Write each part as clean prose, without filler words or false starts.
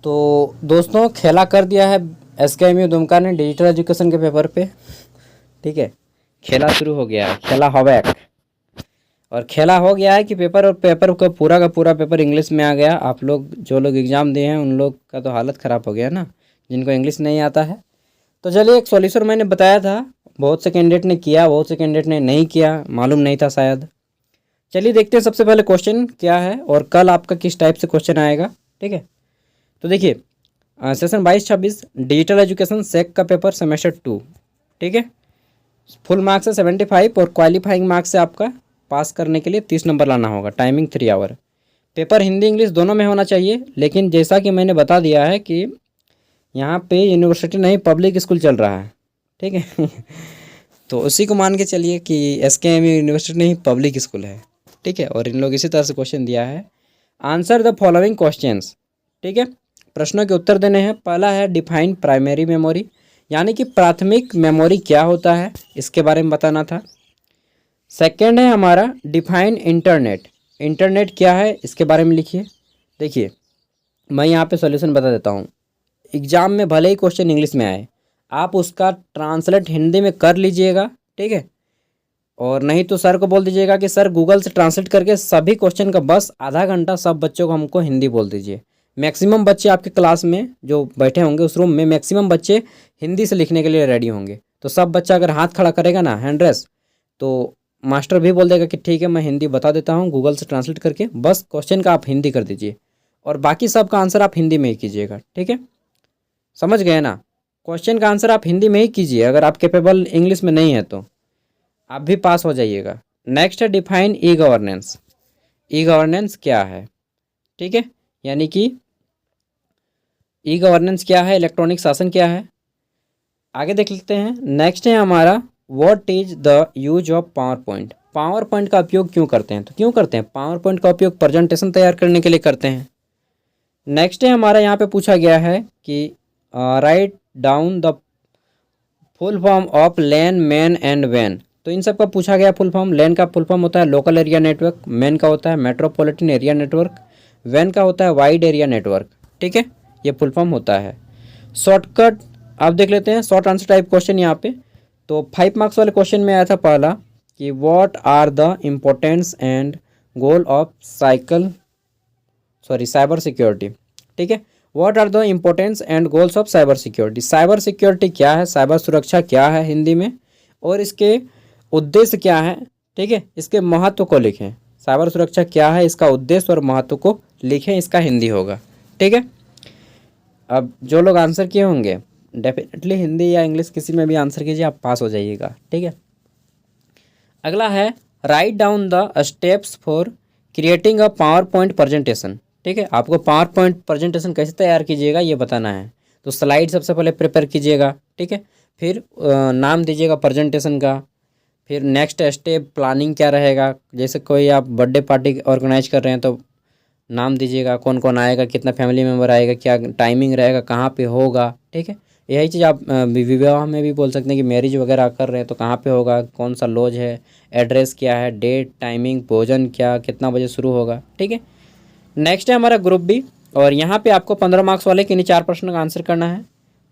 तो दोस्तों खेला कर दिया है SKMU दुमका ने डिजिटल एजुकेशन के पेपर पे। ठीक है, खेला शुरू हो गया है, खेला हवैक। और खेला हो गया है कि पेपर का पूरा पेपर इंग्लिश में आ गया। आप लोग जो लोग एग्ज़ाम दिए हैं उन लोग का तो हालत ख़राब हो गया ना, जिनको इंग्लिश नहीं आता है। तो चलिए, एक सॉल्यूशन मैंने बताया था, बहुत से कैंडिडेट ने किया, बहुत से कैंडिडेट ने नहीं किया, मालूम नहीं था शायद। चलिए देखते हैं सबसे पहले क्वेश्चन क्या है और कल आपका किस टाइप से क्वेश्चन आएगा। ठीक है, तो देखिए सेशन 22-26 डिजिटल एजुकेशन सेक का पेपर सेमेस्टर 2। ठीक है, फुल मार्क्स है 75 और क्वालिफाइंग मार्क्स से आपका पास करने के लिए 30 नंबर लाना होगा। Timing 3 hour. Paper Hindi English दोनों में होना चाहिए, लेकिन जैसा कि मैंने बता दिया है कि यहाँ पे यूनिवर्सिटी नहीं पब्लिक स्कूल चल रहा है। ठीक है तो उसी को मान के चलिए कि SKMU यूनिवर्सिटी नहीं पब्लिक स्कूल है। ठीक है, और इन लोग इसी तरह से क्वेश्चन दिया है, आंसर द फॉलोइंग क्वेश्चंस। ठीक है, प्रश्नों के उत्तर देने हैं। पहला है डिफाइन प्राइमरी मेमोरी, यानी कि प्राथमिक मेमोरी क्या होता है, इसके बारे में बताना था। सेकंड है हमारा डिफाइन इंटरनेट, इंटरनेट क्या है इसके बारे में लिखिए। देखिए मैं यहाँ पे सॉल्यूशन बता देता हूँ। एग्ज़ाम में भले ही क्वेश्चन इंग्लिश में आए, आप उसका ट्रांसलेट हिंदी में कर लीजिएगा। ठीक है, और नहीं तो सर को बोल दीजिएगा कि सर गूगल से ट्रांसलेट करके सभी क्वेश्चन का बस आधा घंटा सब बच्चों को हमको हिंदी बोल दीजिए। मैक्सिमम बच्चे आपके क्लास में जो बैठे होंगे उस रूम में मैक्सिमम बच्चे हिंदी से लिखने के लिए रेडी होंगे। तो सब बच्चा अगर हाथ खड़ा करेगा ना, हैंड रेस, तो मास्टर भी बोल देगा कि ठीक है मैं हिंदी बता देता हूँ गूगल से ट्रांसलेट करके, बस क्वेश्चन का आप हिंदी कर दीजिए और बाकी सब का आंसर आप हिंदी में ही कीजिएगा। ठीक है, समझ गए ना? क्वेश्चन का आंसर आप हिंदी में ही कीजिए, अगर आप कैपेबल इंग्लिश में नहीं है तो आप भी पास हो जाइएगा। नेक्स्ट है define e governance. E governance क्या है? ठीक है, यानी कि ई गवर्नेंस क्या है, इलेक्ट्रॉनिक शासन क्या है, आगे देख लेते हैं। नेक्स्ट है हमारा what is the use of power point. Power point का उपयोग क्यों करते हैं? तो क्यों करते हैं पावर पॉइंट का उपयोग? प्रेजेंटेशन तैयार करने के लिए करते हैं। नेक्स्ट है हमारा यहाँ पे पूछा गया है कि write down the full form of LAN, MAN and वैन। तो इन सब का पूछा गया फुल फॉर्म। लैन का फुल फॉर्म होता है लोकल एरिया नेटवर्क, मैन का होता है मेट्रोपॉलिटन एरिया नेटवर्क, वैन का होता है वाइड एरिया नेटवर्क। ठीक है, ये फुल फॉर्म होता है। शॉर्टकट आप देख लेते हैं, शॉर्ट आंसर टाइप क्वेश्चन यहाँ पे। तो 5 मार्क्स वाले क्वेश्चन में आया था पहला कि what are the importance and goal of cyber security. ठीक है, what are the importance and goals of cyber security. Cyber security क्या है, साइबर सुरक्षा क्या है हिंदी में, और इसके उद्देश्य क्या है। ठीक है, इसके महत्व को लिखें। साइबर सुरक्षा क्या है, इसका उद्देश्य और महत्व को लिखें, इसका हिंदी होगा। ठीक है, अब जो लोग आंसर किए होंगे डेफिनेटली हिंदी या इंग्लिश किसी में भी आंसर कीजिए, आप पास हो जाइएगा। ठीक है, अगला है right down the steps for creating a power point presentation. ठीक है, आपको पावर पॉइंट प्रेजेंटेशन कैसे तैयार कीजिएगा ये बताना है। तो स्लाइड सबसे पहले प्रिपेयर कीजिएगा। ठीक है, फिर नाम दीजिएगा प्रेजेंटेशन का। फिर नेक्स्ट स्टेप प्लानिंग क्या रहेगा, जैसे कोई आप बर्थडे पार्टी ऑर्गेनाइज कर रहे हैं तो नाम दीजिएगा, कौन कौन आएगा, कितना फैमिली मेम्बर आएगा, क्या टाइमिंग रहेगा, कहाँ पे होगा। ठीक है, यही चीज़ आप विवाह में भी बोल सकते हैं कि मैरिज वगैरह कर रहे हैं तो कहाँ पे होगा, कौन सा लॉज है, एड्रेस क्या है, डेट, टाइमिंग, भोजन क्या, कितना बजे शुरू होगा। ठीक है, नेक्स्ट है हमारा ग्रुप बी, और यहाँ पे आपको 15 मार्क्स वाले किन्हीं 4 प्रश्न का आंसर करना है।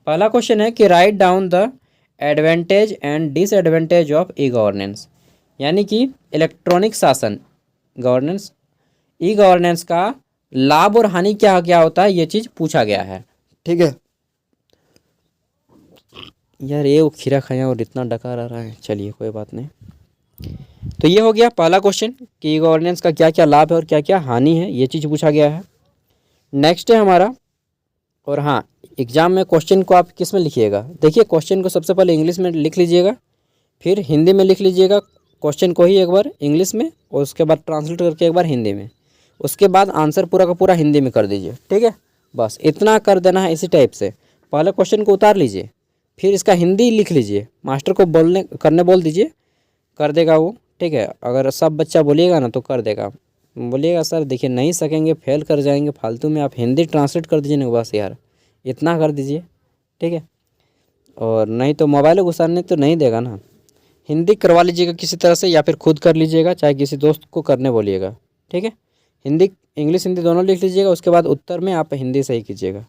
पहला क्वेश्चन है कि write down the advantage and disadvantage of e governance, यानी कि इलेक्ट्रॉनिक शासन गवर्नेंस, ई गवर्नेंस का लाभ और हानि क्या क्या होता है, ये चीज़ पूछा गया है। ठीक है, यार ये वो खीरा खाया और इतना डकार आ रहा है, चलिए कोई बात नहीं। तो ये हो गया पहला क्वेश्चन कि ई गवर्नेंस का क्या क्या लाभ है और क्या क्या हानि है, ये चीज़ पूछा गया है। नेक्स्ट है हमारा, और हाँ एग्ज़ाम में क्वेश्चन को आप किस में लिखिएगा। देखिए क्वेश्चन को सबसे पहले इंग्लिश में लिख लीजिएगा, फिर हिंदी में लिख लीजिएगा क्वेश्चन को ही एक बार इंग्लिश में, और उसके बाद ट्रांसलेट करके एक बार हिंदी में, उसके बाद आंसर पूरा का पूरा हिंदी में कर दीजिए। ठीक है, बस इतना कर देना है। इसी टाइप से पहले क्वेश्चन को उतार लीजिए, फिर इसका हिंदी लिख लीजिए, मास्टर को करने बोल दीजिए, कर देगा वो। ठीक है, अगर सब बच्चा बोलिएगा ना तो कर देगा। बोलिएगा सर देखिए नहीं सकेंगे, फेल कर जाएंगे फालतू में, आप हिंदी ट्रांसलेट कर दीजिए ना, बस यार इतना कर दीजिए। ठीक है, और नहीं तो मोबाइल घुसाने तो नहीं देगा ना, हिंदी करवा लीजिएगा किसी तरह से, या फिर खुद कर लीजिएगा, चाहे किसी दोस्त को करने बोलिएगा। ठीक है, हिंदी इंग्लिश हिंदी दोनों लिख लीजिएगा, उसके बाद उत्तर में आप हिंदी सही कीजिएगा।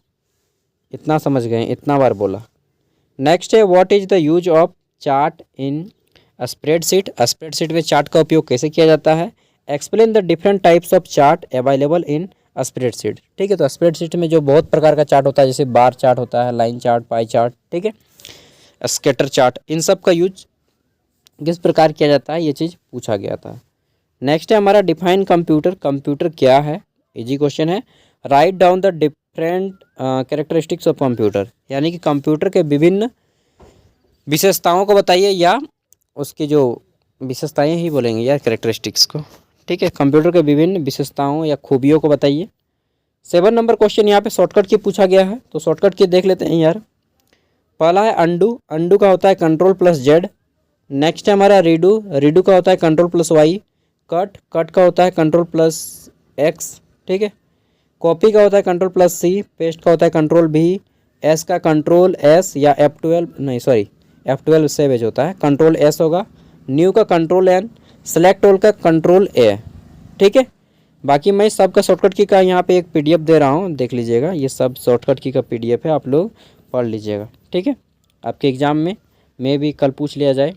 इतना समझ गए, इतना बार बोला। नेक्स्ट है what is the use of chart in spreadsheet. Spreadsheet में चार्ट का उपयोग कैसे किया जाता है। Explain the different types of chart available in spreadsheet. ठीक है, तो स्प्रेडशीट में जो बहुत प्रकार का चार्ट होता है, जैसे बार चार्ट होता है, लाइन चार्ट, पाई चार्ट, ठीक है, स्कैटर चार्ट, इन सब का यूज किस प्रकार किया जाता है, ये चीज़ पूछा गया था। नेक्स्ट है हमारा डिफाइन कंप्यूटर। कंप्यूटर क्या है, इजी क्वेश्चन है। Right down the different characteristics of computer, यानी कि कंप्यूटर के विभिन्न विशेषताओं को बताइए, या उसकी जो विशेषताएं ही बोलेंगे या कैरेक्टरिस्टिक्स को। ठीक है, कंप्यूटर के विभिन्न विशेषताओं या खूबियों को बताइए। 7 नंबर क्वेश्चन यहाँ पे शॉर्टकट की पूछा गया है, तो शॉर्टकट की देख लेते हैं यार। पहला है अंडू। अंडू का होता है कंट्रोल प्लस जेड। नेक्स्ट है हमारा रीडू। रीडू का होता है control plus Y. Cut. Cut का होता है कंट्रोल प्लस एक्स। ठीक है, कॉपी का होता है कंट्रोल प्लस सी। पेस्ट का होता है कंट्रोल भी। एस का कंट्रोल एस या F12, नहीं सॉरी F12 सेवेज होता है, कंट्रोल एस होगा। न्यू का कंट्रोल एन। सेलेक्ट ऑल का कंट्रोल ए। ठीक है, बाकी मैं सबका शॉर्टकट की का यहाँ पे एक PDF दे रहा हूँ, देख लीजिएगा। ये सब शॉर्टकट की का PDF है, आप लोग पढ़ लीजिएगा। ठीक है, आपके एग्ज़ाम में भी कल पूछ लिया जाए।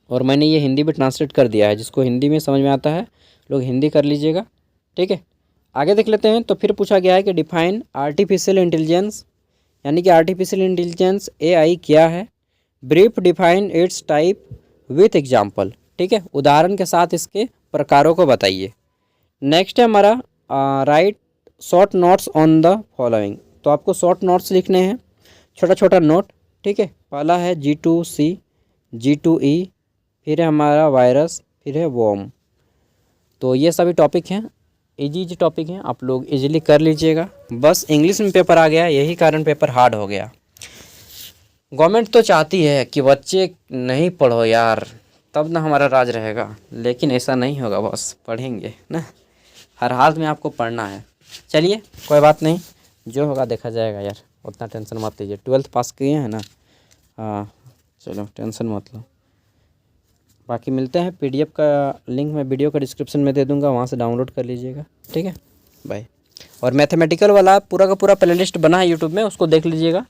और मैंने ये हिंदी में ट्रांसलेट कर दिया है, जिसको हिंदी में समझ में आता है लोग हिंदी कर लीजिएगा। ठीक है, आगे देख लेते हैं। तो फिर पूछा गया है कि डिफाइन आर्टिफिशियल इंटेलिजेंस, यानी कि आर्टिफिशियल इंटेलिजेंस AI क्या है। Brief define it's type with example. ठीक है, उदाहरण के साथ इसके प्रकारों को बताइए। नेक्स्ट है हमारा right short notes on the following. तो आपको शॉर्ट नोट्स लिखने हैं, छोटा छोटा नोट। ठीक है, पहला है G2C, G2E, फिर है हमारा वायरस, फिर है वॉर्म। तो ये सभी टॉपिक हैं, इजी टॉपिक हैं, आप लोग इजीली कर लीजिएगा। बस इंग्लिश में पेपर आ गया, यही कारण पेपर हार्ड हो गया। गवर्नमेंट तो चाहती है कि बच्चे नहीं पढ़ो यार, तब ना हमारा राज रहेगा, लेकिन ऐसा नहीं होगा बॉस, पढ़ेंगे ना, हर हाल में आपको पढ़ना है। चलिए कोई बात नहीं, जो होगा देखा जाएगा यार, उतना टेंशन मत लीजिए। 12th पास किए हैं ना, हाँ चलो टेंशन मत लो। बाकी मिलते हैं, PDF का लिंक मैं वीडियो का डिस्क्रिप्शन में दे दूंगा, वहाँ से डाउनलोड कर लीजिएगा। ठीक है, बाय। और मैथमेटिकल वाला पूरा का पूरा प्लेलिस्ट बना है यूट्यूब में, उसको देख लीजिएगा।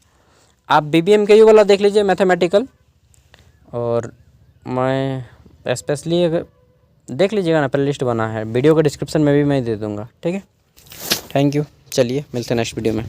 आप BBMKU वाला देख लीजिए मैथमेटिकल, और मैं स्पेशली देख लीजिएगा ना, प्लेलिस्ट बना है, वीडियो का डिस्क्रिप्शन में भी मैं दे दूँगा। ठीक है, थैंक यू। चलिए मिलते हैं नेक्स्ट वीडियो में।